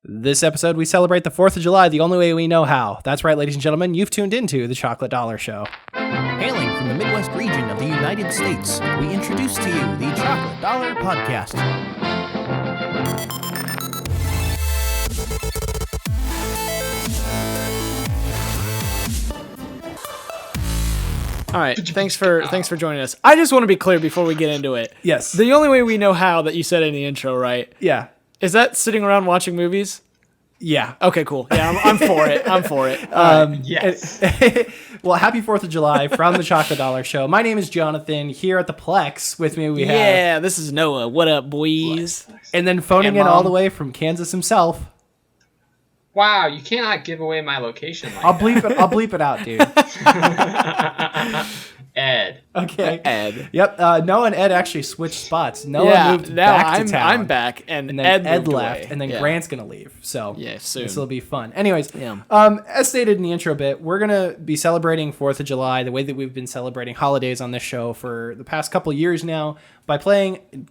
This episode, we celebrate the 4th of July the only way we know how. That's right, ladies and gentlemen, you've tuned into the Chocolate Dollar Show. Hailing from the Midwest region of the United States, we introduce to you the Chocolate Dollar Podcast. All right, thanks for joining us. I just want to be clear before we get into it. Yes. The only way we know how that you said in the intro, right? Yeah. Is that sitting around watching movies? Yeah. Okay, cool. Yeah, I'm for it. I'm for it. Yes. Well, happy 4th of July from the Chocolate Dollar Show. My name is Jonathan. Here at the Plex with me we have... Yeah, this is Noah. What up, boys? And then phoning in all the way from Kansas himself. Wow, you cannot give away my location like I'll bleep it out, dude. that. Ed. Okay. Ed. Yep. Noah and Ed actually switched spots. Noah moved now back to town. I'm back, and And then Ed Ed moved left, away. and then Yeah. Grant's gonna leave. So Yeah, soon. this will be fun. Anyways, Yeah. As stated in the intro bit, we're gonna be celebrating 4th of July the way that we've been celebrating holidays on this show for the past couple years now by playing Name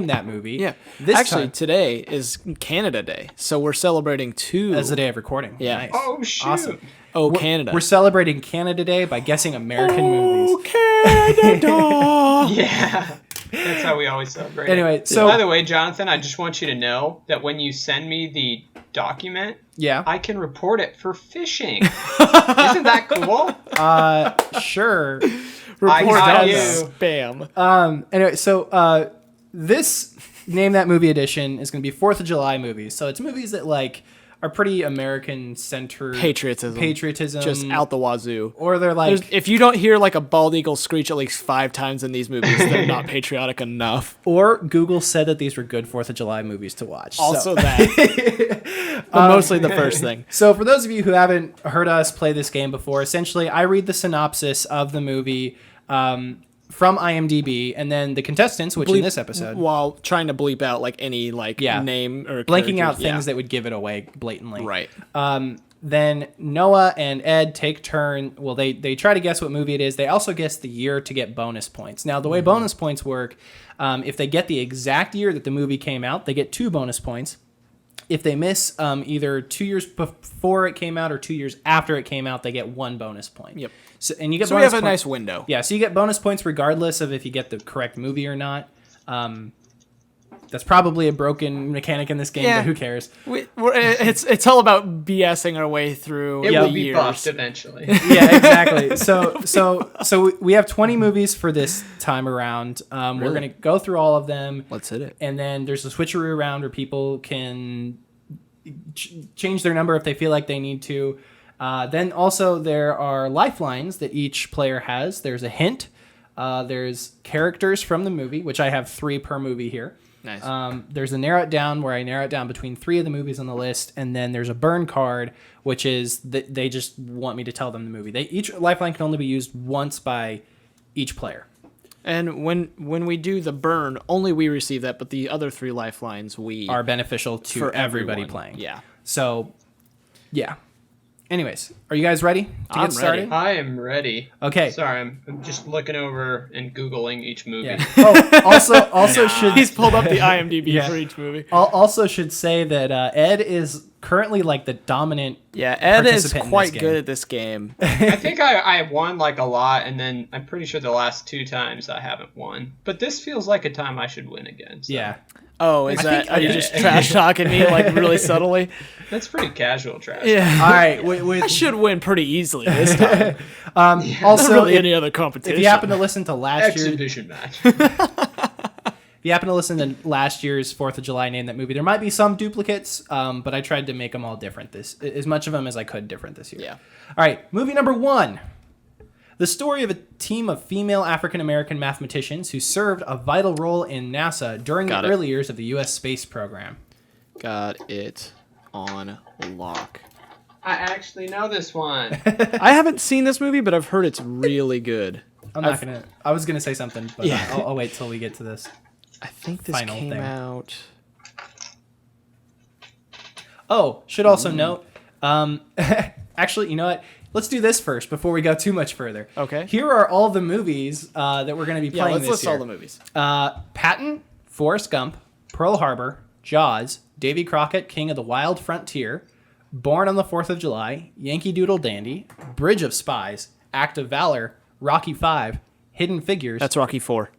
That Movie. Yeah. This Actually, time, today is Canada Day, so we're celebrating two. as the day of recording. Yeah. Nice. Oh, shoot. Awesome. Oh, Canada. We're celebrating Canada Day by guessing American movies. Canada. Yeah. That's how we always celebrate. Anyway, it. so- By the way, Jonathan, I just want you to know that when you send me the document, Yeah. I can report it for phishing. Isn't that cool? Sure. I Report got as you. spam. Anyway, so this Name That Movie edition is going to be 4th of July movies. So it's movies that are pretty American centered. Patriotism. Just out the wazoo. Or they're There's, if you don't hear like a bald eagle screech at least 5 times in these movies, they're not patriotic enough. or Google said that these were good 4th of July movies to watch. Also So, that. But mostly the first thing. so for those of you who haven't heard us play this game before, essentially I read the synopsis of the movie from IMDb, and then the contestants, which in this episode, While trying to bleep out like any Yeah. name or blanking out characters. things that would give it away blatantly. Right. Then Noah and Ed take turn. Well, they try to guess what movie it is. They also guess the year to get bonus points. Now, the way bonus points work, if they get the exact year that the movie came out, they get 2 bonus points. If they miss either 2 years before it came out or 2 years after it came out, they get 1 bonus point. Yep. So and you get So we bonus have a points- nice window. Yeah, so you get bonus points regardless of if you get the correct movie or not. That's probably a broken mechanic in this game, Yeah. but who cares? It's all about BSing our way through It the will be years. buffed eventually. Yeah, exactly. So we have 20 movies for this time around. We're gonna go through all of them, Let's hit it. and then there's a switcheroo around where people can change their number if they feel like they need to. Then also there are lifelines that each player has. There's a hint. There's characters from the movie, which I have 3 per movie here. Nice. There's a narrow it down where I narrow it down between 3 of the movies on the list, and then there's a burn card, which is that they just want me to tell them the movie. Each lifeline can only be used once by each player. And when we do the burn, only we receive that, but the other 3 lifelines Are beneficial to for everybody everyone. playing. Yeah. So, yeah. Anyways, are you guys ready to I'm get started? ready. I am ready. Okay. Sorry, I'm just looking over and Googling each movie. Yeah. Oh, also should He's pulled up the IMDb Yeah. for each movie. also should say that Ed is currently like the dominant. Yeah, Ed is Participant in quite this good game. at this game. I think I won like a lot, and then I'm pretty sure the last 2 times I haven't won. But this feels like a time I should win again. So Yeah. Oh, are you just trash talking me like really subtly? That's pretty casual trash. Yeah. All right. I should win pretty easily this time. Also, Not really if, any other competition. if you happen to listen to last year's Exhibition match. If you happen to listen to last year's 4th of July Name That Movie, there might be some duplicates, but I tried to make them all different. As much of them as I could different this year. Yeah. All right, movie number 1. The story of a team of female African-American mathematicians who served a vital role in NASA during Got the it. early years of the U.S. space program. Got it on lock. I actually know this one. I haven't seen this movie, but I've heard it's really good. I was gonna say something, but Yeah. I'll wait till we get to this. I think this Final came thing. out. Oh, should also note, actually, you know what? Let's do this first before we go too much further. Okay. Here are all the movies that we're going to be Yeah, playing let's this list year. all the movies. Patton, Forrest Gump, Pearl Harbor, Jaws, Davy Crockett, King of the Wild Frontier, Born on the 4th of July, Yankee Doodle Dandy, Bridge of Spies, Act of Valor, Rocky V, Hidden Figures. That's Rocky 4.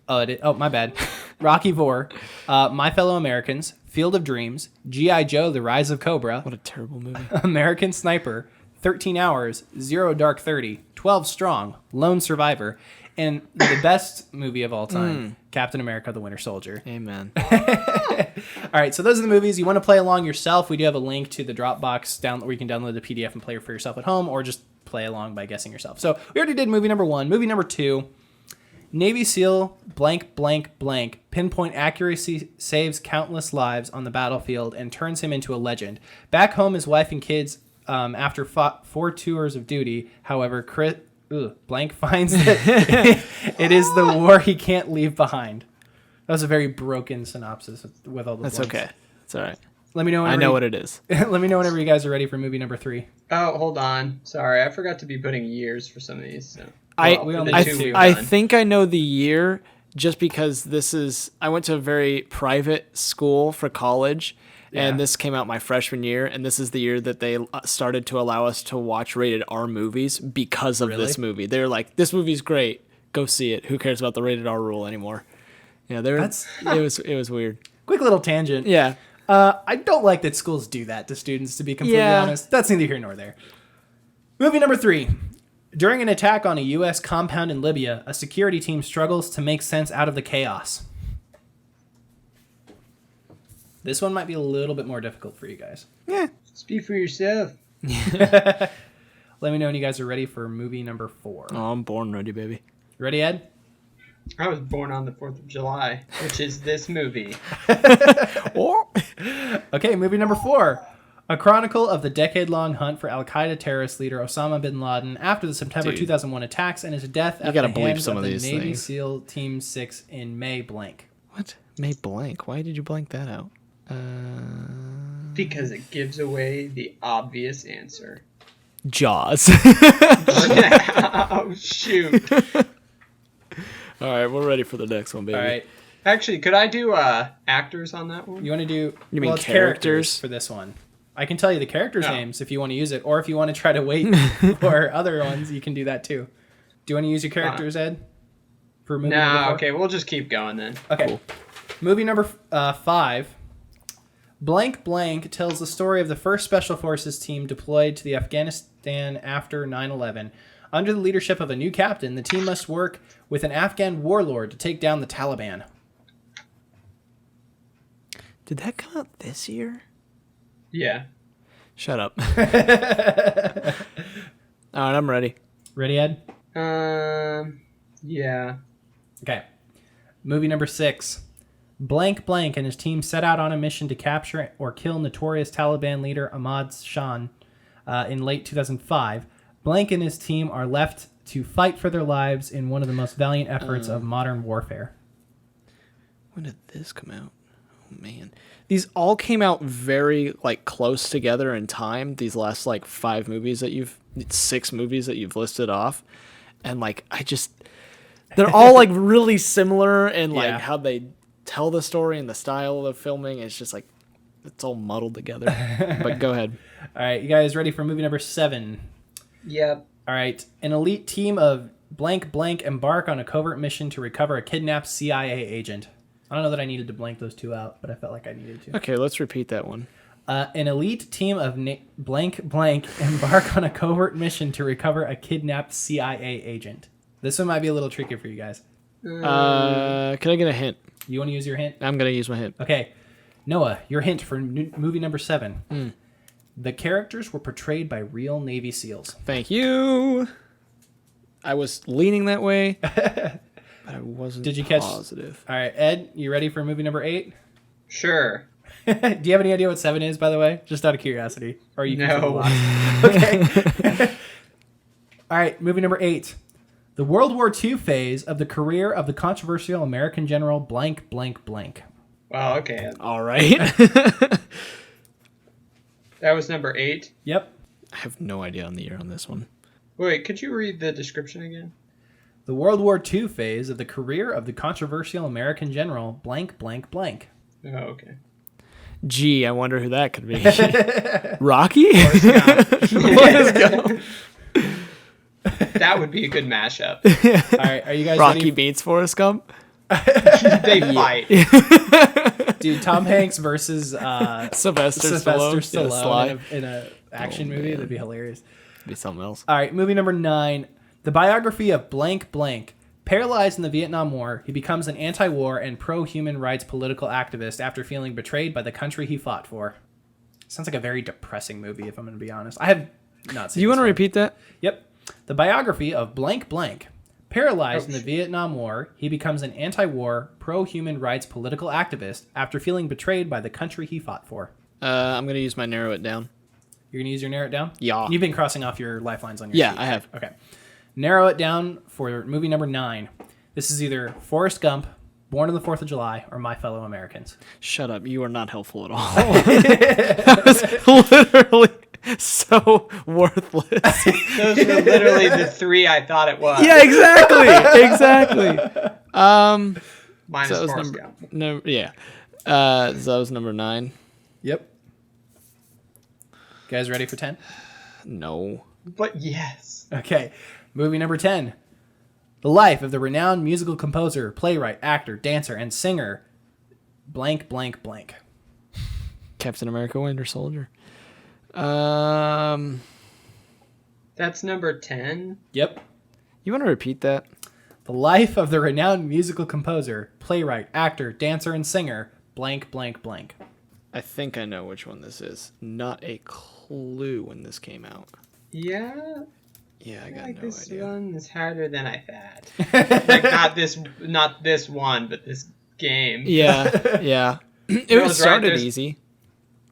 Oh, my bad. Rocky IV, My Fellow Americans, Field of Dreams, G.I. Joe, The Rise of Cobra, What a terrible movie. American Sniper, 13 Hours, Zero Dark 30, 12 Strong, Lone Survivor, and the best movie of all time, Captain America, The Winter Soldier. Amen. All right, so those are the movies. You want to play along yourself, we do have a link to the Dropbox down where you can download the PDF and play for yourself at home, or just play along by guessing yourself. So we already did movie number 1. Movie number 2, Navy SEAL blank blank blank pinpoint accuracy saves countless lives on the battlefield and turns him into a legend. Back home, his wife and kids, after 4 tours of duty, however, blank finds that it is the war he can't leave behind. That was a very broken synopsis with all the That's blanks. okay. It's all right. Let me know. I know what it is. Let me know whenever you guys are ready for movie number 3. Oh, hold on. Sorry, I forgot to be putting years for some of these. So. we only I, did two. I think I know the year just because I went to a very private school for college, and this came out my freshman year, and this is the year that they started to allow us to watch rated R movies because of this movie. They're like, this movie's great, go see it. Who cares about the rated R rule anymore? Yeah, it was weird. Quick little tangent. Yeah. I don't like that schools do that to students, to be completely honest. That's neither here nor there. Movie number 3. During an attack on a U.S. compound in Libya, a security team struggles to make sense out of the chaos. This one might be a little bit more difficult for you guys. Yeah. Speak for yourself. Let me know when you guys are ready for movie number 4. Oh, I'm born ready, baby. Ready, Ed? I was born on the 4th of July, which is this movie. Okay, movie number 4. A chronicle of the decade-long hunt for al-Qaeda terrorist leader Osama bin Laden after the September 2001 attacks and his death at the hands of the Navy SEAL Team 6 in May blank. What? May blank? Why did you blank that out? Because it gives away the obvious answer. Jaws. Oh, shoot. All right, we're ready for the next one, baby. All right. Actually, could I do actors on that one? You want to do... You mean it's characters? for this one. I can tell you the characters' names if you want to use it, or if you want to try to wait for other ones, you can do that too. Do you want to use your characters, Ed? For movie number 4? Okay, we'll just keep going then. Okay. Cool. Movie number 5. Blank Blank tells the story of the first Special Forces team deployed to the Afghanistan after 9/11. Under the leadership of a new captain, the team must work with an Afghan warlord to take down the Taliban. Did that come out this year? Yeah. Shut up. All right, I'm ready. Ready, Ed? Yeah. Okay. Movie number 6. Blank Blank and his team set out on a mission to capture or kill notorious Taliban leader Ahmad Shan in late 2005. Blank and his team are left to fight for their lives in one of the most valiant efforts of modern warfare. When did this come out? Oh, man. These all came out very, close together in time. These last, 6 movies that you've listed off. And, they're all, really similar in, how they tell the story and the style of the filming. It's just, it's all muddled together. But go ahead. All right, you guys ready for movie number 7? Yep. All right. An elite team of blank blank embark on a covert mission to recover a kidnapped CIA agent. I don't know that I needed to blank those 2 out, but I felt like I needed to. Okay, let's repeat that one. An elite team of blank blank embark on a covert mission to recover a kidnapped CIA agent. This one might be a little tricky for you guys. Can I get a hint? You want to use your hint? I'm going to use my hint. Okay. Noah, your hint for movie number 7. The characters were portrayed by real Navy SEALs. Thank you. I was leaning that way, but I wasn't Did you catch? Positive. All right, Ed, you ready for movie number 8? Sure. Do you have any idea what 7 is, by the way? Just out of curiosity. Or you No. Okay. All right, movie number 8. The World War II phase of the career of the controversial American general blank blank blank. Wow, okay. All right. That was number 8. Yep. I have no idea on the year on this one. Wait, could you read the description again? The World War II phase of the career of the controversial American general blank blank blank. Oh, okay. Gee, I wonder who that could be. Rocky? That would be a good mashup. All right, are you guys Rocky ready? beats Forrest Gump? They fight. Dude, Tom Hanks versus Sylvester Sylvester Stallone. Sly. Stallone in a action movie. man. That'd be hilarious. Be something else. All right, movie number 9. The biography of blank blank. Paralyzed in the Vietnam War, he becomes an anti-war and pro-human rights political activist after feeling betrayed by the country he fought for. Sounds like a very depressing movie, if I'm going to be honest. I have not seen Do you this want to one. repeat that? Yep. The biography of blank blank. Paralyzed in the Vietnam War, he becomes an anti-war, pro-human rights political activist after feeling betrayed by the country he fought for. I'm going to use my narrow it down. You're going to use your narrow it down? Yeah. You've been crossing off your lifelines on your Yeah, sheet. I have. Okay. Narrow it down for movie number 9. This is either Forrest Gump, Born on the 4th of July, or My Fellow Americans. Shut up. You are not helpful at all. That was literally so worthless. Those were literally the 3 I thought it was. Yeah, exactly. Exactly. Minus So that was Forrest number, Gump. no, yeah. So that was number 9. Yep. Guys ready for 10? No. But yes. Okay. Movie number 10. The life of the renowned musical composer, playwright, actor, dancer, and singer, blank, blank, blank. Captain America Winter Soldier. That's number 10. Yep. You want to repeat that? The life of the renowned musical composer, playwright, actor, dancer, and singer, blank, blank, blank. I think I know which one this is. Not a clue when this came out. Yeah. Yeah, I I got like no this idea. one is harder than I thought. Like not this one, but this game. Yeah, yeah. It No, was it's right, started there's- easy.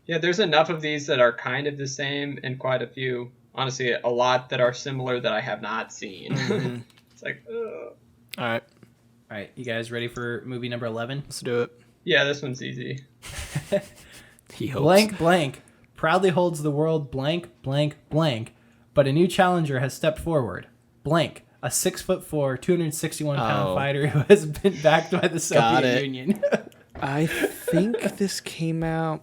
Yeah, there's enough of these that are kind of the same, and quite a few. Honestly, a lot that are similar that I have not seen. It's like, ugh. All right, All right, you guys ready for movie number 11? let's do it. Yeah, this one's easy. He hopes. Blank, blank proudly holds the world blank, blank, blank, but a new challenger has stepped forward. Blank, a 6'4", 261-pound Oh. fighter who has been backed by the Got Soviet it. Union. I think this came out.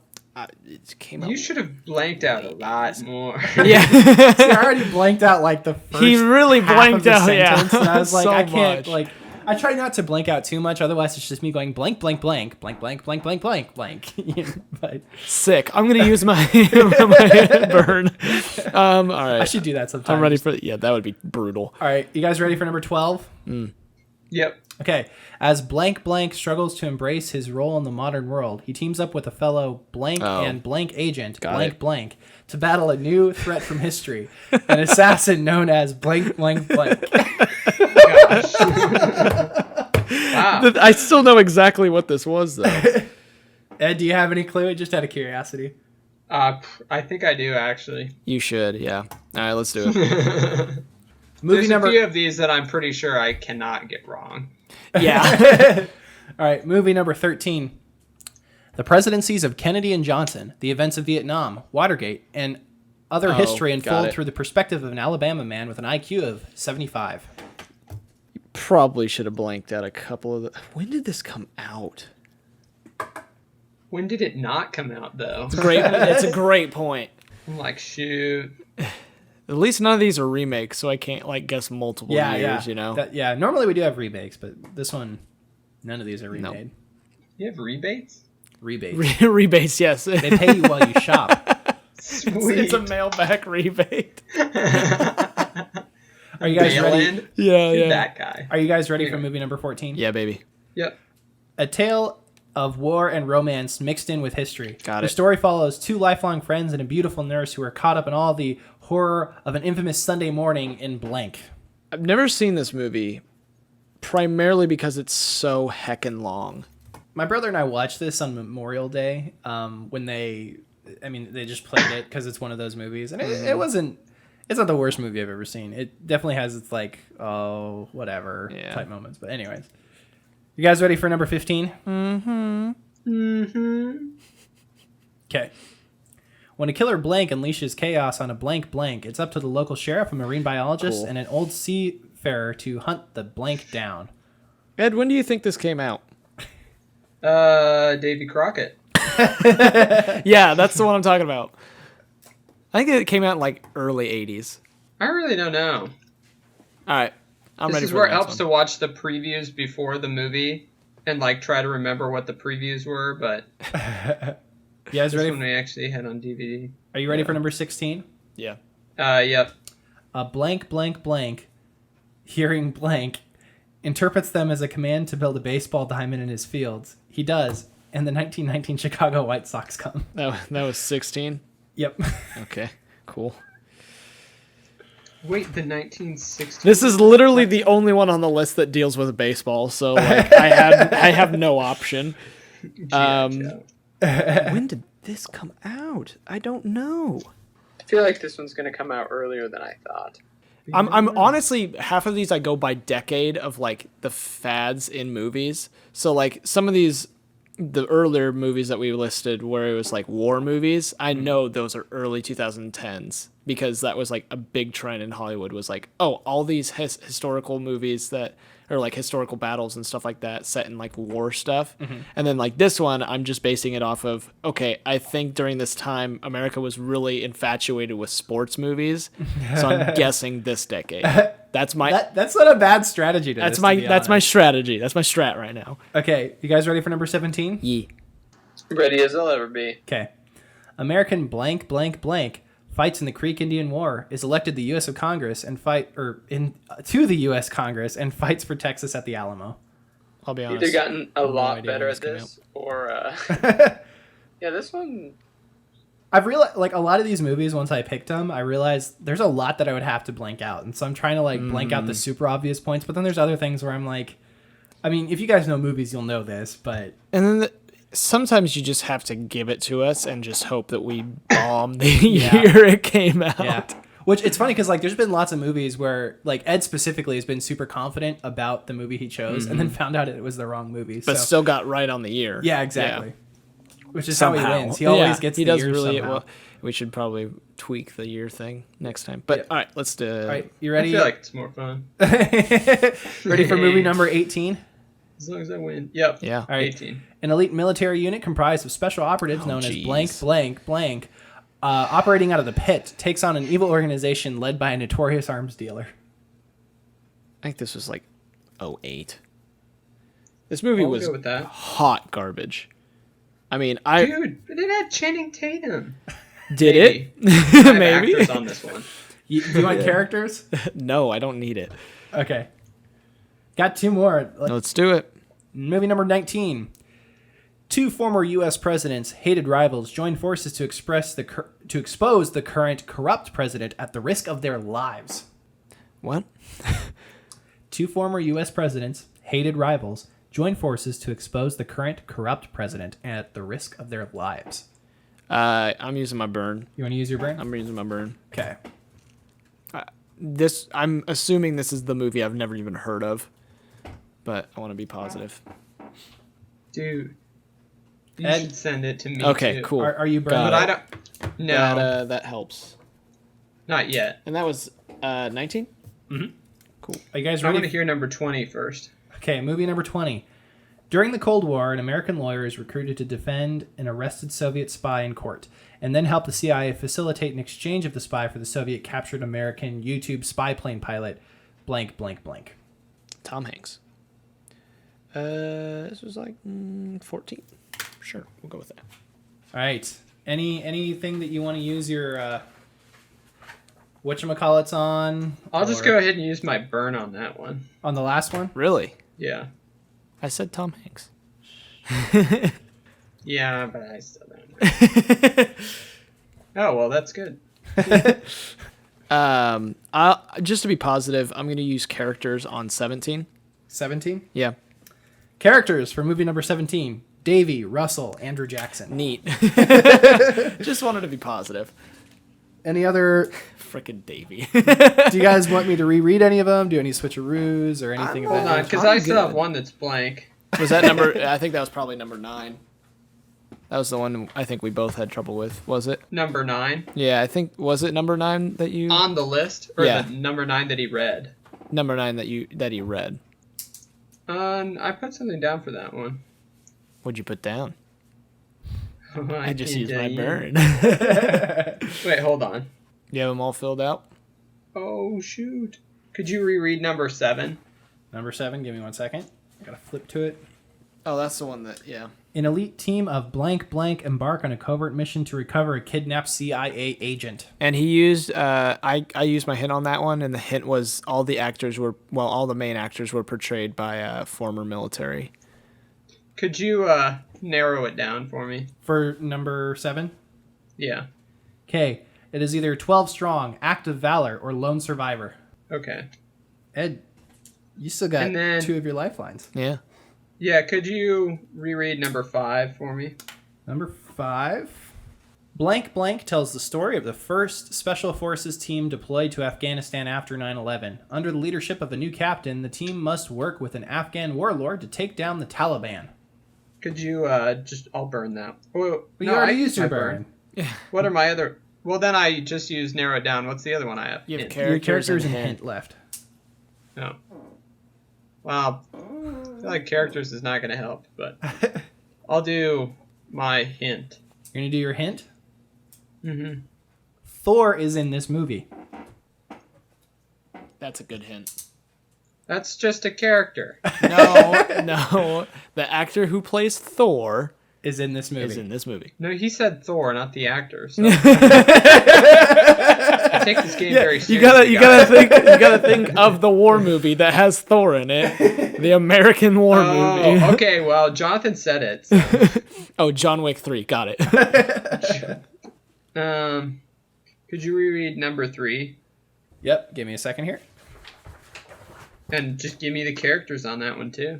It came out. You should have blanked out a lot more. Yeah. See, I already blanked out like the first He really half blanked of the out, yeah. sentence, and I was like, So I can't, much. like, I try not to blank out too much, otherwise it's just me going blank, blank, blank, blank, blank, blank, blank, blank, blank. But Sick. I'm gonna use my my burn. All right. I should do that sometime. I'm ready for. Yeah, that would be brutal. All right, you guys ready for number 12? Yep. Okay. As blank blank struggles to embrace his role in the modern world, he teams up with a fellow blank and blank agent, blank it. blank, to battle a new threat from history, an assassin known as blank blank blank. Wow. I still know exactly what this was though. Ed, do you have any clue? Just out of curiosity. I think I do actually. You should. Yeah. All right. Let's do it. Movie There's number. a few of these that I'm pretty sure I cannot get wrong. Yeah. All right, movie number 13. The presidencies of Kennedy and Johnson, the events of Vietnam, Watergate, and other history got unfold it. through the perspective of an Alabama man with an IQ of 75. Probably should have blanked out a couple of the. When did this come out? When did it not come out though? Great. It's a great point. I'm like, shoot. At least none of these are remakes, so I can't like guess multiple years. You know. Normally we do have remakes, but this one, none of these are remade. You have rebates? Rebates. Rebates, yes. They pay you while you shop. Sweet. It's a mailback rebate. Are you guys Bail ready? in? Yeah, Who's yeah. that guy? Are you guys ready for movie number 14? Yeah, baby. Yep. A tale of war and romance mixed in with history. Got The it. story follows two lifelong friends and a beautiful nurse who are caught up in all the horror of an infamous Sunday morning in blank. I've never seen this movie, primarily because it's so heckin' long. My brother and I watched this on Memorial Day when they just played it because it's one of those movies. And it wasn't, it's not the worst movie I've ever seen. It definitely has its like, oh, whatever type moments. But anyways, you guys ready for number 15? Okay. When a killer blank unleashes chaos on a blank blank, it's up to the local sheriff, a marine biologist, Cool. and an old seafarer to hunt the blank down. Ed, when do you think this came out? Davy Crockett. Yeah, that's the one I'm talking about. I think it came out in like early 80s. I really don't know. All right. I'm This ready is for where the it next helps one. to watch the previews before the movie and like try to remember what the previews were, but You guys this ready? one we actually had on DVD. Are you ready for number 16? Yeah. Yep. Blank, blank, blank, hearing blank, interprets them as a command to build a baseball diamond in his fields. He does, and the 1919 Chicago White Sox come. That was 16. Yep. Okay. Cool. Wait, the 1960s. This is literally the only one on the list that deals with baseball, so like I have no option. Joe. When did this come out? I don't know. I feel like this one's gonna come out earlier than I thought. I'm honestly, half of these I go by decade of like the fads in movies. So like some of these, the earlier movies that we listed where it was like war movies, I know those are early 2010s because that was like a big trend in Hollywood was like, oh, all these historical movies that are like historical battles and stuff like that set in like war stuff. And then like this one, I'm just basing it off of, okay, I think during this time, America was really infatuated with sports movies. So I'm guessing this decade. That's my, That's not a bad strategy to that's this, my, to be that's my honest. strategy. That's my strat right now. Okay, you guys ready for number 17? Yeah. Ready as I'll ever be. Okay. American blank, blank, blank fights in the Creek Indian War, is elected the U.S. of Congress and to the U.S. Congress and fights for Texas at the Alamo. I'll be honest. Either gotten a no lot idea better when at this came this, or yeah, this one. I've realized, like, a lot of these movies, once I picked them, I realized there's a lot that I would have to blank out. And so I'm trying to, like, blank out the super obvious points. But then there's other things where I'm like, I mean, if you guys know movies, you'll know this, but... And then sometimes you just have to give it to us and just hope that we bomb the Yeah. year it came out. Yeah. Which, it's funny because, like, there's been lots of movies where, like, Ed specifically has been super confident about the movie he chose and then found out it was the wrong movie. But so, still got right on the year. yeah, exactly. Which is how Somehow. he wins. He always gets he the does year really somehow. well. We should probably tweak the year thing next time. But Yeah. all right, let's do. All right, you I ready? feel like it's more fun Ready for movie number 18? as long as I win. Yep. Yeah. All right. 18. An elite military unit comprised of special operatives known as jeez. blank, blank, blank, operating out of the pit, takes on an evil organization led by a notorious arms dealer. I think this was like 08. This movie I'll was go with that. hot garbage. I mean, I Dude, but it had Channing Tatum. did Maybe. it. I have Maybe. actors on this one. Do you want characters? No, I don't need it. Okay. Got two more. Let's do it. Movie number 19. Two former U.S. presidents, hated rivals, join forces to expose the current corrupt president at the risk of their lives. What? Two former U.S. presidents, hated rivals, join forces to expose the current corrupt president at the risk of their lives. I'm using my burn. You want to use your brain? I'm using my burn. Okay. I'm assuming this is the movie I've never even heard of, but I want to be positive. Dude, you Ed? should send it to me. Okay, too. cool. Are you Got brain? But it. I don't. No, That helps. not yet. And that was 19? Are you guys I want to ready? hear number 20 first. Okay, movie number 20. During the Cold War, an American lawyer is recruited to defend an arrested Soviet spy in court, and then help the CIA facilitate an exchange of the spy for the Soviet captured American YouTube spy plane pilot, blank, blank, blank. Tom Hanks. This was like 14. Sure, we'll go with that. All right. Anything that you want to use your whatchamacallits on? I'll just or go ahead and use my burn on that one. on the last one. Really? Yeah. I said Tom Hanks. Yeah, but I still don't know. Oh, well, that's good. Just to be positive, I'm going to use characters on 17. 17. Yeah. Characters for movie number 17. Davey, Russell, Andrew Jackson. Neat. Just wanted to be positive. Any other? Frickin' Davey. Do you guys want me to reread any of them? Do any switcheroos or anything of Hold that on, nature? because I still have one that's blank. Was that number? I think that was probably number 9. That was the one I think we both had trouble with. Was it? Number 9 Yeah, I think was it number 9 that you on the list, or Yeah. the number 9 that he read. number 9 that he read. I put something down for that one. What'd you put down? I just used my you. burn. Wait, hold on. You have them all filled out? Oh, shoot. Could you reread number 7? Number 7, give me 1 second. I gotta flip to it. Oh, that's the one that, yeah. An elite team of blank blank embark on a covert mission to recover a kidnapped CIA agent. And he used, I used my hint on that one, and the hint was all the main actors were portrayed by former military. Could you narrow it down for me? For number 7? Yeah. Okay. It is either 12 Strong, Act of Valor, or Lone Survivor. Okay. Ed, you still got And then- 2 of your lifelines. Yeah. Yeah, could you reread number 5 for me? Number 5. Blank Blank tells the story of the first Special Forces team deployed to Afghanistan after 9/11. Under the leadership of a new captain, the team must work with an Afghan warlord to take down the Taliban. Could you I'll burn that. Oh, But no, you already I used your I burn. What are my other... Well, then I just use narrow it down. What's the other one I have? You have Hint. Your characters and and hint left. No. Well, I feel like characters is not going to help, but I'll do my hint. You're going to do your hint? Mm-hmm. Thor is in this movie. That's a good hint. That's just a character. No. The actor who plays Thor Is in this movie. is in this movie. No, he said Thor, not the actor. So. I take this game very seriously. You gotta think of the war movie that has Thor in it. The American war movie. Oh, okay. Well, Jonathan said it. So. Oh, John Wick 3. Got it. Could you reread number 3 Yep. Give me a second here. and just give me the characters on that one too?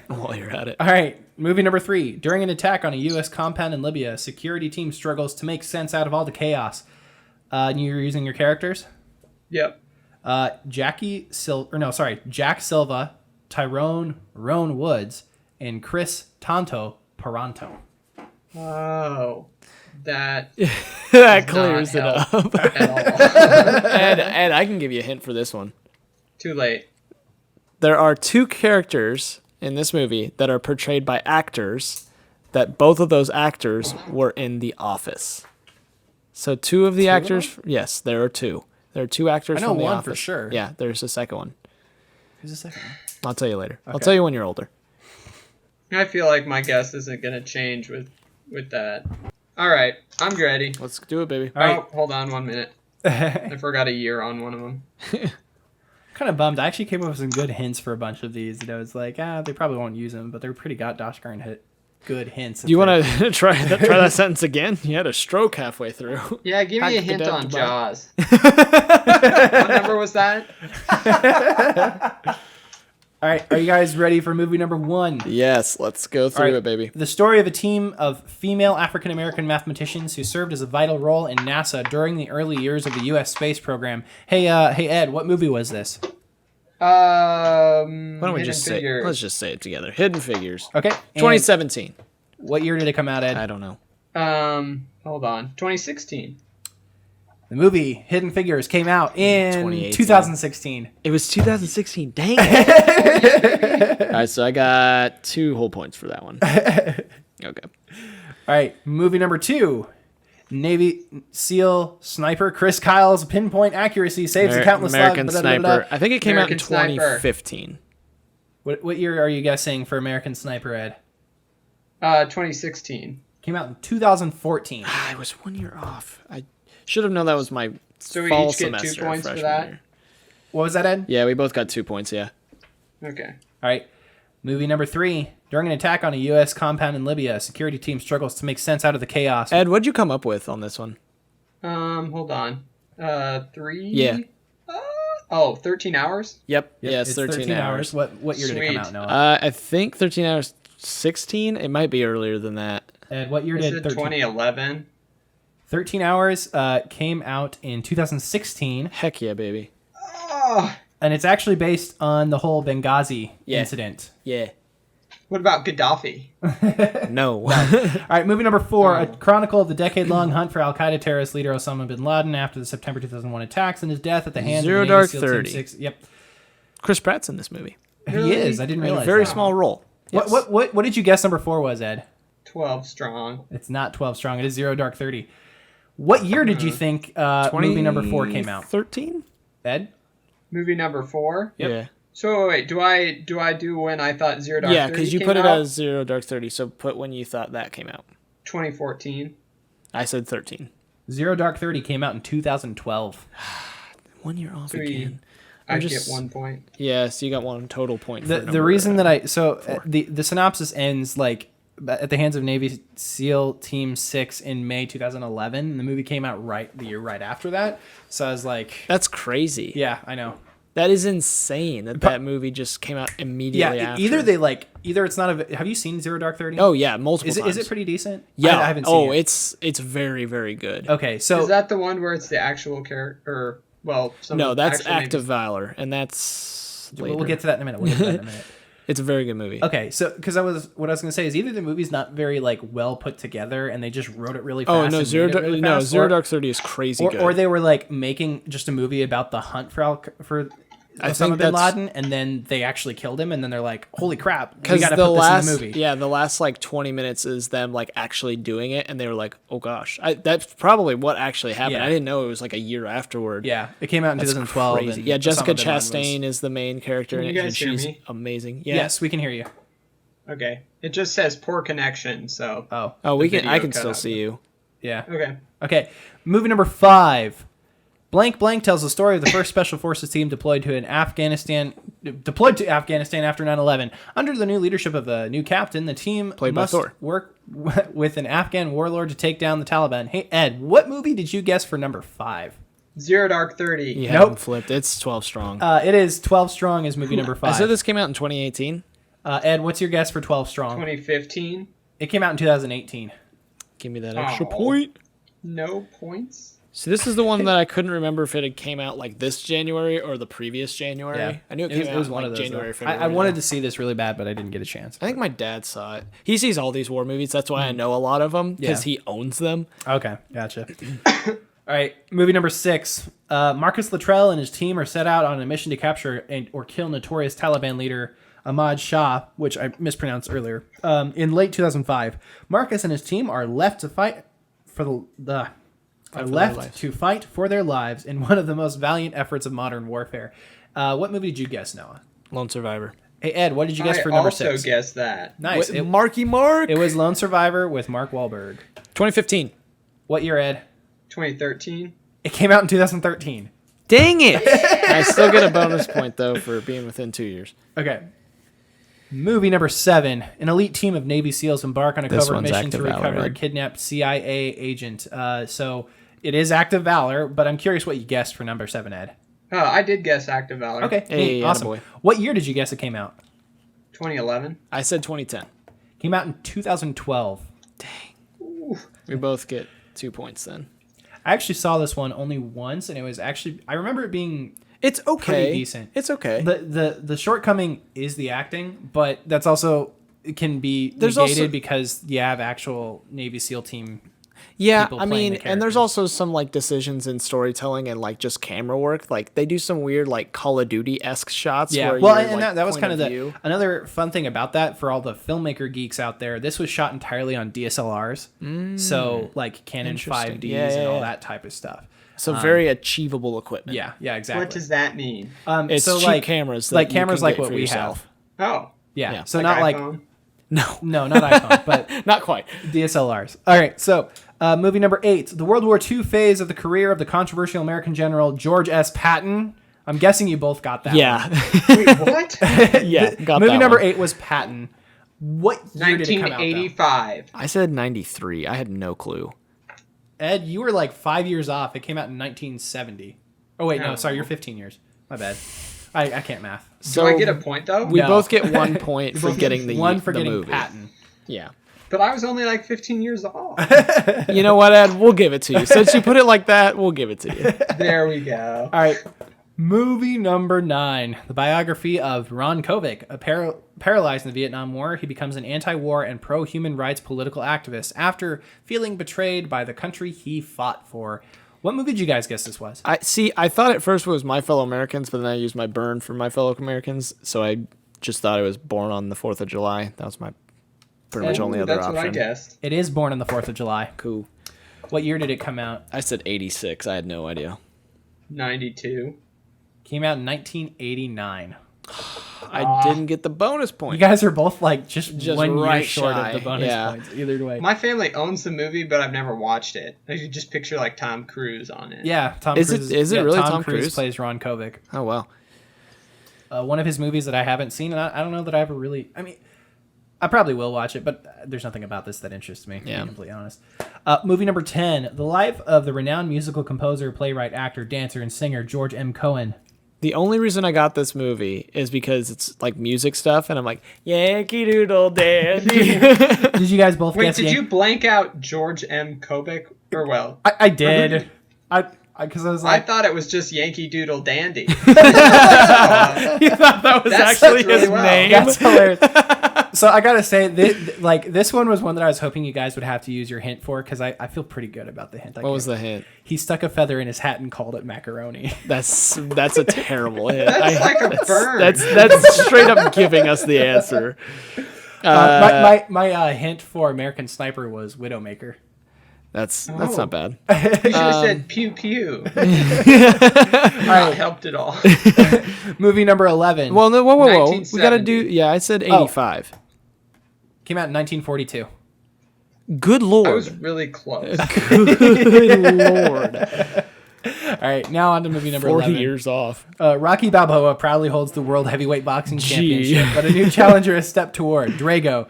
While you're at it. All right. Movie number 3. During an attack on a U.S. compound in Libya, a security team struggles to make sense out of all the chaos. And you're using your characters? Yep. Jack Silva, Tyrone Roan Woods, and Chris Tonto Paranto. Oh, that That does clears it not up. at all. And I can give you a hint for this one. Too late. There are 2 characters in this movie that are portrayed by actors that both of those actors were in The Office. So 2 of the actors, yes, there are 2. There are 2 actors I know from The one Office. for sure. Yeah, there's a second one. Who's the second one? I'll tell you later. I'll Okay. tell you when you're older. I feel like my guess isn't gonna change with that. All right, I'm ready. Let's do it, baby. All right. Oh, hold on 1 minute. I forgot a year on one of them. Kind of bummed. I actually came up with some good hints for a bunch of these. And I was like, they probably won't use them, but they're pretty gosh darn good hints. Do you want to try that sentence again? You had a stroke halfway through. Yeah, give me a hint Hack the on dead Jaws. What number was that? All right, are you guys ready for movie number 1? Yes, let's go through All right. it, baby. The story of a team of female African-American mathematicians who served as a vital role in NASA during the early years of the U.S. space program. Hey, Ed, what movie was this? Why don't we Hidden just say? Figures. Let's just say it together. Hidden Figures. Okay. and 2017. What year did it come out, Ed? I don't know. Hold on. 2016. The movie Hidden Figures came out in 2018. 2016. It was 2016. Dang it. All right, so I got 2 whole points for that one. Okay. All right, movie number 2. Navy SEAL sniper Chris Kyle's pinpoint accuracy saves a countless American lives. Sniper. I think it came out in American Sniper. 2015. What year are you guessing for American Sniper, Ed? 2016. Came out in 2014. I was 1 year off. I should have known that was my So we fall each get 2 semester. points for freshman that? year. What was that, Ed? Yeah, we both got 2 points. Yeah. Okay. All right. Movie number 3. During an attack on a U.S. compound in Libya, a security team struggles to make sense out of the chaos. Ed, what'd you come up with on this one? Hold on. 3? Yeah. 13 hours? Yep. Yep, Yeah, it's 13 hours. What year did it come Sweet. out, Noah? I think 13 hours 16. It might be earlier than that. Ed, what year Is did it 13? 2011? 13 Hours came out in 2016, Heck yeah, baby. Oh, and it's actually based on the whole Benghazi Yeah. incident. Yeah. what about Gaddafi? No. All right, movie number 4, a chronicle of the decade-long hunt for Al-Qaeda terrorist leader Osama bin Laden after the September 2001 attacks and his death at the hands Zero of the Navy Dark SEAL Team 30. 6. Yep, Chris Pratt's in this movie. he is. I didn't A realize very that. small role. Yes. What did you guess number 4 was, Ed? 12 strong. It's not 12 strong. It is Zero Dark 30. What year did you think movie number 4 came out? 13? Ed? Movie number 4. Yeah. So wait, do I do when I thought Zero Dark 30 Yeah, because you came put it out? as Zero Dark 30, so put when you thought that came out. 2014. I said 13. Zero Dark 30 came out in 2012. 1 year off Three. again. I just- get 1 point. Yeah, so you got one total point. For The number, reason that the synopsis ends like at the hands of Navy SEAL Team 6 in May 2011. And the movie came out the year right after that. So I was like, That's crazy. yeah, I know. That is insane that movie just came out immediately Yeah, after. either it's not a. Have you seen Zero Dark 30? Oh, yeah, multiple is it times. pretty decent? Yeah. I haven't seen it. It's very, very good. Okay, so Is that the one where it's the actual character? Or well, No, that's actual Act of names- Valor, and that's later. we'll get to that in a minute. It's a very good movie. Okay, so because what I was gonna say is either the movie's not very like well put together and they just wrote it really fast. Oh no, and Zero made it Dark, really no, fast, Zero or- Dark 30 is crazy good. or they were like making just a movie about the hunt for I Osama think bin that's- Laden, and then they actually killed him, and then they're like, "Holy crap, we because got to the put last, this in the movie." yeah, the last like 20 minutes is them like actually doing it, and they were like, "Oh gosh," that's probably what actually happened. Yeah. I didn't know it was like a year afterward. Yeah, it came out in That's 2012. crazy. and Yeah, Jessica Osama bin Laden was- Chastain is the main character, Can in you it, and guys hear she's me? amazing. Yeah. Yes, we can hear you. Okay. It just says poor connection, so. Oh, Oh, we The can. I video can cut still out. see you. yeah. Okay. Okay, movie number 5. Blank Blank tells the story of the first special forces team deployed to Afghanistan after 9/11. Under the new leadership of a new captain, the team Played by must Thor. work with an Afghan warlord to take down the Taliban. Hey Ed, what movie did you guess for number 5? Zero Dark 30. You Nope. haven't flipped. It's 12 strong. It is 12 Strong is movie number 5. I said this came out in 2018. Ed, what's your guess for 12 Strong? 2015. It came out in 2018. Give me that extra Oh. point. No points. So this is the one that I couldn't remember if it had came out like this January or the previous January. Yeah, I knew it came out was in, one like of those. January, though. February. I wanted though. to see this really bad, but I didn't get a chance. I think my dad saw it. He sees all these war movies. That's why I know a lot of them because Yeah. he owns them. Okay, gotcha. All right, movie number 6. Marcus Luttrell and his team are set out on a mission to capture or kill notorious Taliban leader Ahmad Shah, which I mispronounced earlier. In late 2005, Marcus and his team are left to fight for fight for their lives in one of the most valiant efforts of modern warfare. What movie did you guess, Noah? Lone Survivor. Hey Ed, what did you guess I for number also 6? guessed that. Nice. It, Marky Mark. it was Lone Survivor with Mark Wahlberg. 2015. What year, Ed? 2013. It came out in 2013. Dang it! I still get a bonus point though for being within 2 years. Okay. Movie number 7. An elite team of Navy SEAls embark on a This covert one's mission Act to of Valor, recover a right? kidnapped CIA agent. So it is Act of Valor, but I'm curious what you guessed for number 7, Ed. Oh, I did guess Act of Valor. Okay, Hey, neat, awesome. attaboy. What year did you guess it came out? 2011. I said 2010. Came out in 2012. We both get 2 points then. I actually saw this one only once, and it was actually I remember it being It's okay. pretty decent. It's okay. The shortcoming is the acting, but that's also it can be There's negated also- because you have actual Navy SEAL team. Yeah, people I playing mean, the and there's characters. also some like decisions in storytelling and like just camera work. Like they do some weird like Call of Duty esque shots. Yeah, where well, you're, and like, that was point kind of the view. another fun thing about that for all the filmmaker geeks out there. This was shot entirely on DSLRs, so like Canon Interesting. 5Ds Yeah, and all yeah. that type of stuff. So very achievable equipment. Yeah, exactly. What does that mean? It's so cheap like cameras that like you cameras can like get what for we yourself. have. Oh. Yeah, Yeah. so not like iPhone? No, not iPhone, but not quite. DSLRs. All right, so movie number 8, the World War II phase of the career of the controversial American general George S. Patton. I'm guessing you both got that. Yeah, Wait, what? yeah. Got Movie that number one. 8 was Patton. What year did it come out? Though? 1985. I said 93. I had no clue. Ed, you were like 5 years off. It came out in 1970. Oh wait, no, Oh. sorry, you're 15 years. My bad. I can't math. So Do I get a point though? We No. both get 1 point for Both getting the one for the getting movie. Patton. Yeah. But I was only like 15 years old. You know what, Ed? We'll give it to you. Since you put it like that, we'll give it to you. There we go. All right. Movie number 9, the biography of Ron Kovic. Paralyzed in the Vietnam War, he becomes an anti-war and pro-human rights political activist after feeling betrayed by the country he fought for. What movie did you guys guess this was? I thought at first it was My Fellow Americans, but then I used my burn for My Fellow Americans, so I just thought it was Born on the 4th of July. That was my pretty much only other That's option. what I guessed. It is Born on the 4th of July. Cool. What year did it come out? I said 86. I had no idea. 92. Came out in 1989. I didn't get the bonus You point. guys are both like just 1 year right short shy. of the bonus Yeah. points. Either way. My family owns the movie, but I've never watched it. I could just picture like Tom Cruise on it. Yeah, Tom Is it- Cruise. is it yeah, really Tom Tom Cruise Cruise? plays Ron Kovic. Oh, wow. One of his movies that I haven't seen, and I don't know that I ever really. I mean, I probably will watch it, but there's nothing about this that interests me. To Yeah. be completely honest. Movie number 10: The life of the renowned musical composer, playwright, actor, dancer, and singer George M. Cohan. The only reason I got this movie is because it's like music stuff, and I'm like, Yankee Doodle Dandy. Did you guys both Wait, guess? did you blank out George M. Kovic? Or well, I did. Because I was I like, thought it was just Yankee Doodle Dandy. You thought that was That's actually really his well. name? that's hilarious. So I gotta say, this one was one that I was hoping you guys would have to use your hint for, because I feel pretty good about the hint. What was the hint? He stuck a feather in his hat and called it macaroni. That's a terrible hint. That's like a burn. That's straight up giving us the answer. My hint for American Sniper was Widowmaker. That's Oh. not bad. You should have said pew pew. Not helped at all. Movie number 11 Well, no, whoa. We gotta do. 1970. Yeah, I said 85. came out in 1942. Good I lord. was really close. Good lord. All right, now on to movie number 40 11. years off. Rocky Balboa proudly holds the World Heavyweight Boxing Gee. Championship, but a new challenger is stepped toward. Drago.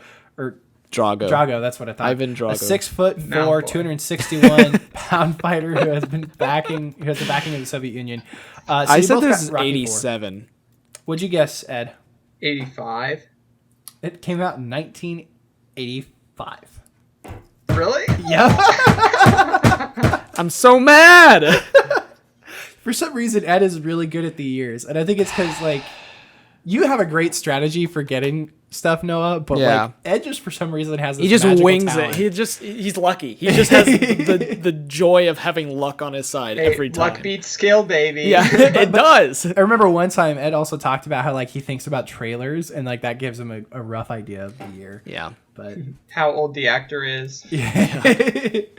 Drago. That's what I thought. Ivan Drago. A 6'4", Mouthful. 261 pound fighter who has the backing of the Soviet Union. So I you said both this got is Rocky 87. What'd you guess, Ed? 85. It came out in 1985. Really? Yep. I'm so mad. For some reason, Ed is really good at the years, and I think it's because like you have a great strategy for getting stuff, Noah. But Yeah. like Ed just for some reason has this He just magical wings talent. it. He's lucky. He just has the joy of having luck on his side Hey, every time. luck beats skill, baby. Yeah, it does. I remember one time Ed also talked about how like he thinks about trailers and like that gives him a rough idea of the year. Yeah. But How old the actor is.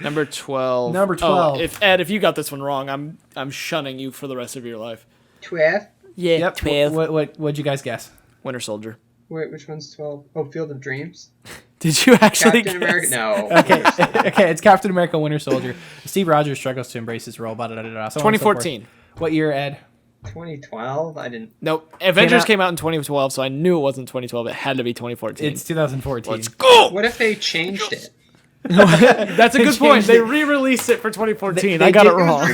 Number 12. Number 12. Oh, if you got this one wrong, I'm shunning you for the rest of your life. 12? Yeah. yep. 12. What'd you guys guess? Winter Soldier. Wait, which one's 12? Oh, Field of Dreams? Did you actually Captain guess? America? No. Okay, okay, it's Captain America: Winter Soldier. Steve Rogers struggles to embrace his role. So on and so forth. 2014. What year, Ed? 2012? I didn't. Nope. Avengers out- came out in 2012, so I knew it wasn't 2012. It had to be 2014. It's 2014. Let's go. What if they changed it? That's a good point. changed They it. re-released it for 2014. They I got did- it wrong.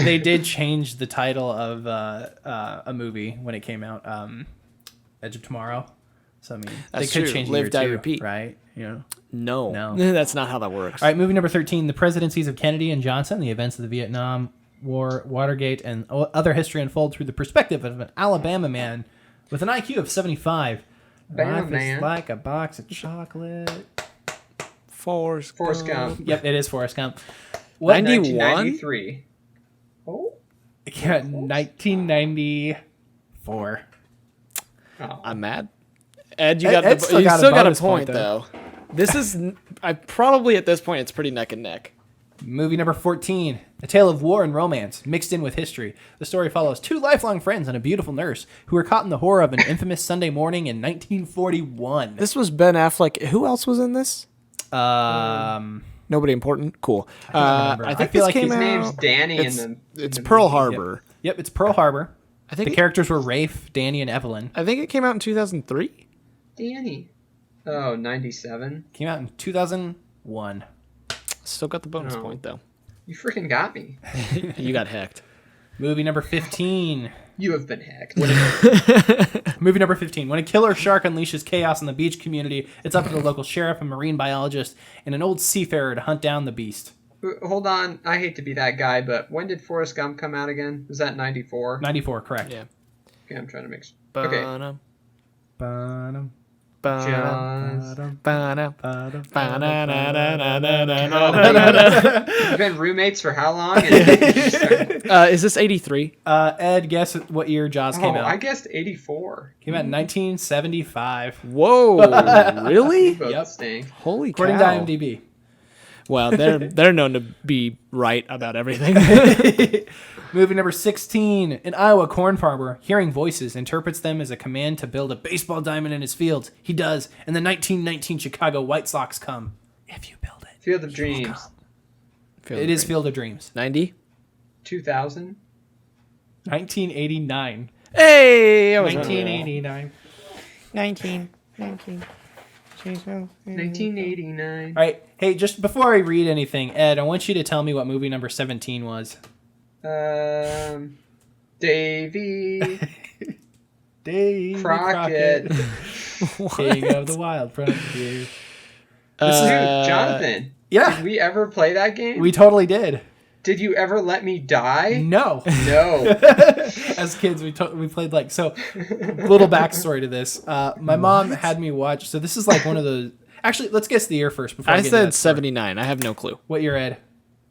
They did change the title of a movie when it came out, Edge of Tomorrow. So I mean, That's they could true. change Live, year Die, too, repeat. right? You know. No. No. That's not how that works. All right, movie number 13: The presidencies of Kennedy and Johnson, the events of the Vietnam War, Watergate, and other history unfold through the perspective of an Alabama man with an IQ of 75. Bama Life man. is like a box of chocolate. Forrest Gump. Yep, it is Forrest Gump. What? 91? 1993. Oh? Yeah, 1994. Oh. I'm mad. Ed, you Ed- got Ed still you got a still got a bonus point point, though. This is I probably at this point it's pretty neck and neck. Movie number 14, A Tale of War and Romance, mixed in with history. The story follows two lifelong friends and a beautiful nurse who were caught in the horror of an infamous Sunday morning in 1941. This was Ben Affleck. Who else was in this? Nobody important. Cool. remember. I I think feel this like came His out. name's Danny in It's, the. it's in the Pearl movie. Harbor. Yep, it's Pearl Harbor. I think The characters were Rafe, Danny, and Evelyn. I think it came out in 2003. Danny. Oh, 97. Came out in 2001. Still got the bonus Oh. point though. You freaking got me. You got hacked. Movie number 15. You have been hacked. Movie number 15. When a killer shark unleashes chaos in the beach community, it's up to the local sheriff, a marine biologist, and an old seafarer to hunt down the beast. Hold on. I hate to be that guy, but when did Forrest Gump come out again? Was that 94? 94, correct. Yeah. Okay, I'm trying to make sure. Okay. Ba-dum. Ba-dum. Jaws. Ba-da, You've been roommates for how long? is this 83? Ed, guess what year Jaws came out? I guessed 84. Came out in 1975. Whoa, really? Both Yep. stink. Holy According cow. to IMDb. Well, they're known to be right about everything. Movie number 16. An Iowa corn farmer, hearing voices, interprets them as a command to build a baseball diamond in his fields. He does, and the 1919 Chicago White Sox come. If you build it. Field of Dreams. It is Field of Dreams. 90. 2000. 1989. Hey, I was wrong. 1989. 1989. All right. Hey, just before I read anything, Ed, I want you to tell me what movie number 17 was. Davy Davy Crockett. King of the Wild Frontier. Dude, Jonathan. Yeah, Did we ever play that game? we totally did. Did you ever let me die? No. No. As kids, we played like so. Little backstory to this. My mom had me watch. So this is like one of those. Actually, let's guess the year first. Before I I get into said that story. 79. I have no clue. What year, Ed?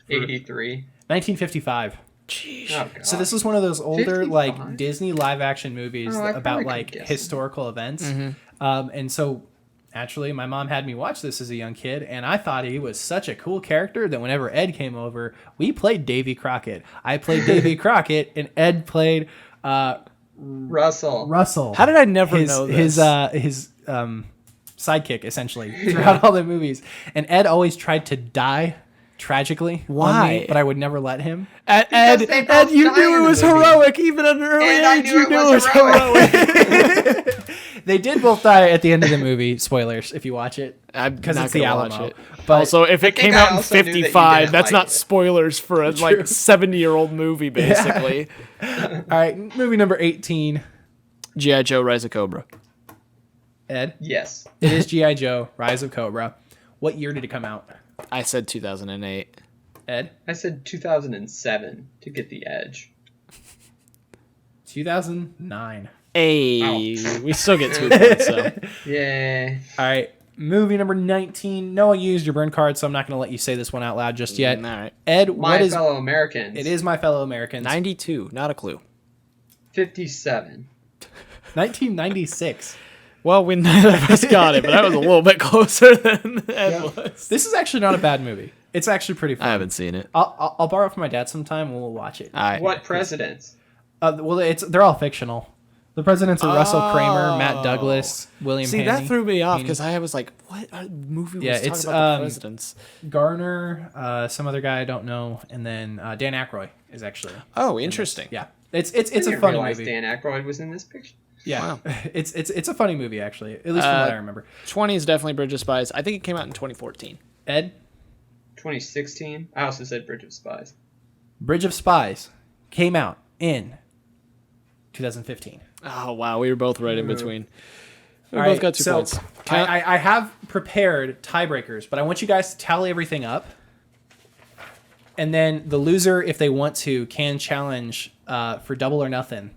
83. 1955. Jeez. Oh, God. So this is one of those older 55? like Disney live action movies Oh, I about probably like could guess it. historical events. And so naturally my mom had me watch this as a young kid, and I thought he was such a cool character that whenever Ed came over, we played Davy Crockett. I played Davy Crockett and Ed played Russell. Russell. How did I never his, know this? his sidekick essentially throughout all the movies. And Ed always tried to die tragically. on Why? me, but I would never let him. Ed, they both you die knew in it the was movie. heroic even at an early And I age. knew You it knew was it was heroic. They did both die at the end of the movie. Spoilers if you watch it. I'm Because not it's the gonna watch Alamo. it. But Also, if it think came I out in also knew that you 55, didn't that's like not it. spoilers for a like 70-year-old movie, basically. all right, movie number 18. G.I. Joe: Rise of Cobra. Ed, Yes. it is G.I. Joe: Rise of Cobra. What year did it come out? I said 2008. Ed, I said 2007 to get the edge. 2009. Hey, we still get 2 points. So Yay. All right, movie number 19. Noah used your burn card, so I'm not going to let you say this one out loud just yet. all right. Ed, My what is? fellow Americans. It is My Fellow Americans. 92, not a clue. 57. 1996. Well, we neither of us got it, but that was a little bit closer than Ed was. This is actually not a bad movie. It's actually pretty fun. I haven't seen it. I'll borrow it from my dad sometime and we'll watch it. All right. What presidents? Well, they're all fictional. The presidents are Russell Kramer, Matt Douglas, William See, Haney, that threw me off Haney. because I was like, what movie was Yeah, talking it's, about the presidents? Garner, some other guy I don't know, and then Dan Aykroyd is actually. Oh, interesting. Yeah, it's I a didn't funny realize movie. Dan Aykroyd was in this picture. Yeah, it's a funny movie actually, at least from what I remember. 20 is definitely Bridge of Spies. I think it came out in 2014. Ed, 2016. I also said Bridge of Spies. Bridge of Spies came out in 2015. Oh, wow. We were both right in between. We All both right, got 2 so points. I have prepared tiebreakers, but I want you guys to tally everything up. And then the loser, if they want to, can challenge for double or nothing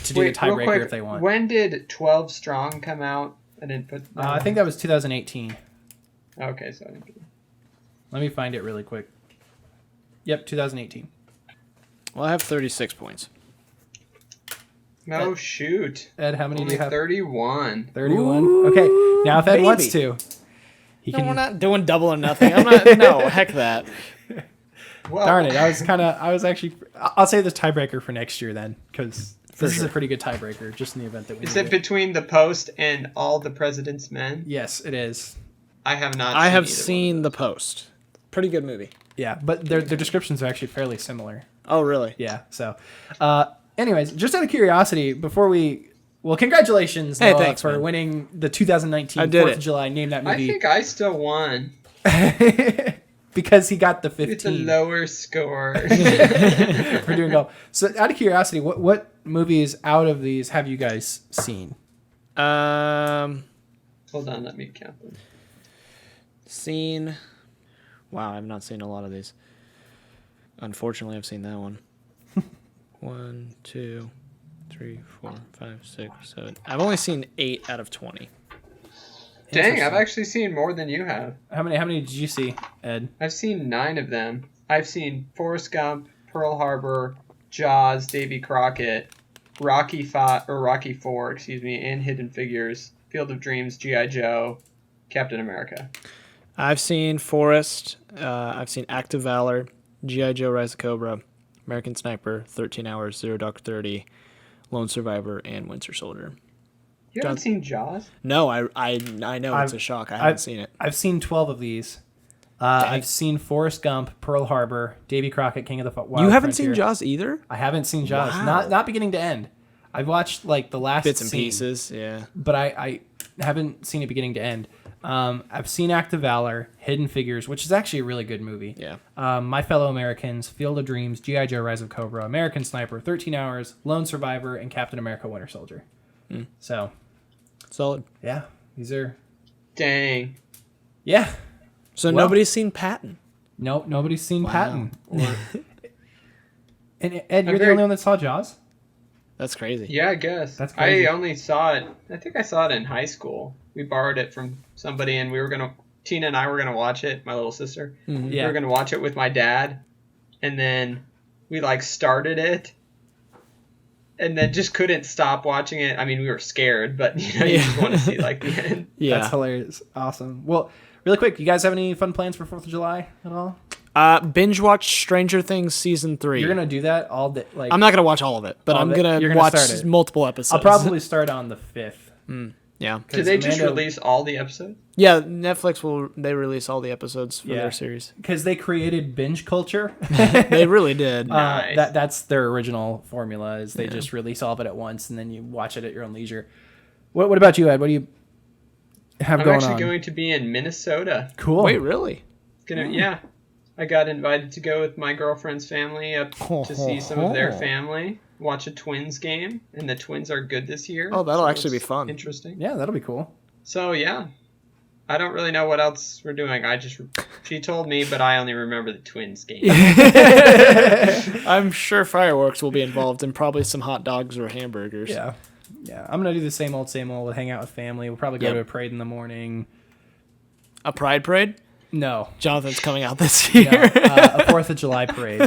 to do the real tiebreaker quick, if they want. When did 12 Strong come out? I didn't put. I think that was 2018. Okay, so I didn't. Let me find it really quick. Yep, 2018. Well, I have 36 points. No, shoot. Ed, how many do Only you have? 31. 31. Okay, now if Ed wants to, he No, we're can. not doing double or nothing. I'm not. No, heck that. Well, Darn it! I was actually. I'll say this tiebreaker for next year then, because this is a pretty good tiebreaker, just in the event that we. Is need it between The Post and All the President's Men? Yes, it is. I have not. I have either one. seen The Post. Pretty good movie. Yeah, but their descriptions are actually fairly similar. Oh, really? Yeah. So, anyways, just out of curiosity, before we, well, congratulations, Hey, Noah, thanks, for man. winning the 2019 I did 4th it. of July Name That I Movie think I still won. because he got the It's a 15 lower score. for doing well. So, out of curiosity, what movies out of these have you guys seen? Um, Hold on, let me count them. seen. Wow, I've not seen a lot of these. Unfortunately, I've seen that one. 1, 2, 3, 4, 5, 6, 7. I've only seen 8 out of 20. Dang, I've Interesting. actually seen more than you have. How many did you see, Ed? I've seen 9 of them. I've seen Forrest Gump, Pearl Harbor, Jaws, Davy Crockett, Rocky 4, and Hidden Figures, Field of Dreams, G.I. Joe, Captain America. I've seen Forrest. I've seen Act of Valor, G.I. Joe: Rise of Cobra, American Sniper, 13 Hours, Zero Dark 30, Lone Survivor, and Winter Soldier. You haven't seen Jaws? No, I know it's a shock. I haven't seen it. I've seen 12 of these. I've seen Forrest Gump, Pearl Harbor, Davy Crockett, King of the Wild You haven't Frontier. seen Jaws either? I haven't seen Jaws. Wow. Not beginning to end. I've watched like the last Bits and scene, pieces, yeah. but I haven't seen it beginning to end. I've seen Act of Valor, Hidden Figures, which is actually a really good movie. Yeah. My Fellow Americans, Field of Dreams, G.I. Joe: Rise of Cobra, American Sniper, 13 Hours, Lone Survivor, and Captain America: Winter Soldier. So, Solid. yeah, these are Dang. yeah. So Well- nobody's seen Patton. Nope, nobody's seen Patton. Or And Ed, you're the very- only one that saw Jaws. that's crazy. Yeah, I guess. That's crazy. I only saw it, I think I saw it in high school. We borrowed it from somebody and Tina and I were going to watch it, my little sister. Mhm. We Yeah. were going to watch it with my dad. And then we started it. And then just couldn't stop watching it. I mean, we were scared, but you just want to see the end. Yeah. That's hilarious. Awesome. Well, really quick, you guys have any fun plans for 4th of July at all? Binge watch Stranger Things season 3. You're gonna do that all day. Like I'm not gonna watch all of it, but All I'm of it? gonna You're gonna watch start it. multiple episodes. I'll probably start on the 5th. yeah. Did they just Amanda- release all the episodes? Yeah, Netflix they release all the episodes for Yeah. their series. Because they created binge culture. They really did. Nice. That's their original formula. Is they just release all of it at once and then you watch it at your own leisure. What about you, Ed? What do you have I'm going actually on? going to be in Minnesota. Cool. Wait, really? Yeah. I got invited to go with my girlfriend's family up to see some of their family, watch a Twins game, and the Twins are good this year. Oh, that'll so actually be it's fun. Interesting. Yeah, that'll be cool. So, yeah. I don't really know what else we're doing. She told me, but I only remember the Twins game. I'm sure fireworks will be involved and probably some hot dogs or hamburgers. Yeah. Yeah. I'm gonna do the same old. We'll hang out with family. We'll probably go Yep. to a parade in the morning. A pride parade? No. Jonathan's coming out this No, year. a 4th of July parade.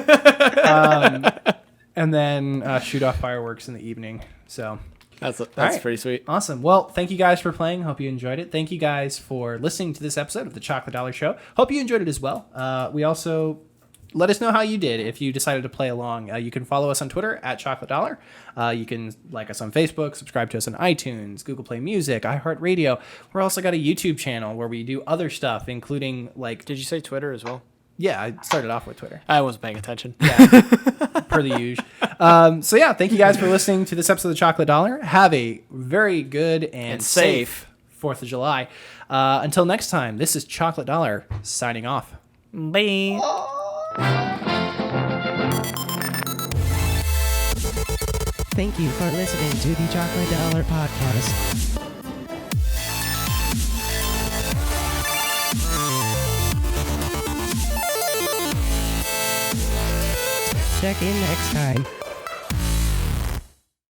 And then shoot off fireworks in the evening. So That's right. pretty sweet. awesome. Well, thank you guys for playing. Hope you enjoyed it. Thank you guys for listening to this episode of the Chocolate Dollar Show. Hope you enjoyed it as well. We also let us know how you did if you decided to play along. You can follow us on Twitter at Chocolate Dollar. You can like us on Facebook, subscribe to us on iTunes, Google Play Music, iHeartRadio. We're also got a YouTube channel where we do other stuff, including Did you say Twitter as well? yeah, I started off with Twitter. I wasn't paying attention. Per the usual. So yeah, thank you guys for listening to this episode of the Chocolate Dollar. Have a very good and safe 4th of July. Until next time, this is Chocolate Dollar signing off. Bye. Thank you for listening to the Chocolate Dollar Podcast. Check in next time.